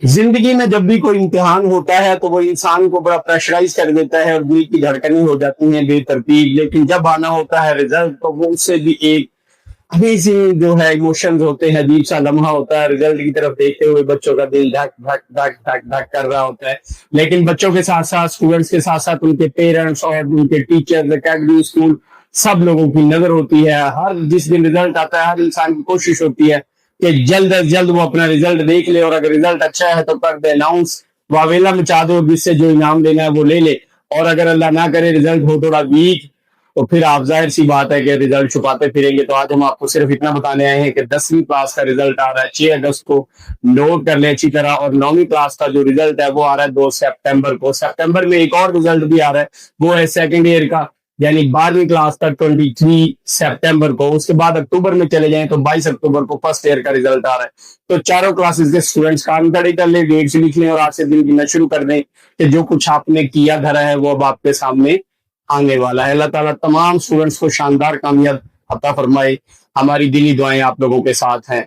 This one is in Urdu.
زندگی میں جب بھی کوئی امتحان ہوتا ہے تو وہ انسان کو بڑا پریشرائز کر دیتا ہے اور دل کی دھڑکنیں ہو جاتی ہیں بے ترتیب، لیکن جب آنا ہوتا ہے رزلٹ تو وہ اس سے بھی ایک امیزنگ جو ہے ایموشنز ہوتے ہیں، عجیب سا لمحہ ہوتا ہے، رزلٹ کی طرف دیکھتے ہوئے بچوں کا دل دھک دھک دھک دھک دھک کر رہا ہوتا ہے۔ لیکن بچوں کے ساتھ ساتھ اسٹوڈنٹس کے ساتھ ساتھ ان کے پیرنٹس اور ان کے ٹیچرز، اکیڈمی، اسکول، سب لوگوں کی نظر ہوتی ہے۔ ہر جس دن رزلٹ آتا ہے ہر انسان کی کوشش ہوتی ہے کہ جلد از جلد وہ اپنا رزلٹ دیکھ لے، اور اگر رزلٹ اچھا ہے تو کر دے اناؤنس، واویلا مچا دو، جس سے جو انعام لینا ہے وہ لے لے، اور اگر اللہ نہ کرے رزلٹ ہو تھوڑا ویک تو پھر آپ ظاہر سی بات ہے کہ رزلٹ چھپاتے پھریں گے۔ تو آج ہم آپ کو صرف اتنا بتانے آئے ہیں کہ 10ویں کلاس کا رزلٹ آ رہا ہے 6 اگست کو، نوٹ کر لیں اچھی طرح، اور 9ویں کلاس کا جو رزلٹ ہے وہ آ رہا ہے 2 سپٹمبر کو۔ سپٹمبر میں ایک اور رزلٹ بھی آ رہا ہے، وہ ہے سیکنڈ ایئر کا، یعنی 12ویں کلاس کا 23 سپٹمبر کو۔ اس کے بعد اکتوبر میں چلے جائیں تو 22 اکتوبر کو فرسٹ ایئر کا رزلٹ آ رہا ہے۔ تو چاروں کلاسز کے اسٹوڈنٹس کام کھڑے کر لیں، ڈیٹس لکھ لیں، اور آج سے دن گننا شروع کر دیں کہ جو کچھ آپ نے کیا دھرا ہے وہ اب آپ کے سامنے آنے والا ہے۔ اللہ تعالیٰ تمام اسٹوڈنٹس کو شاندار کامیاب عطا فرمائے۔ ہماری دلی دعائیں آپ لوگوں کے ساتھ ہیں۔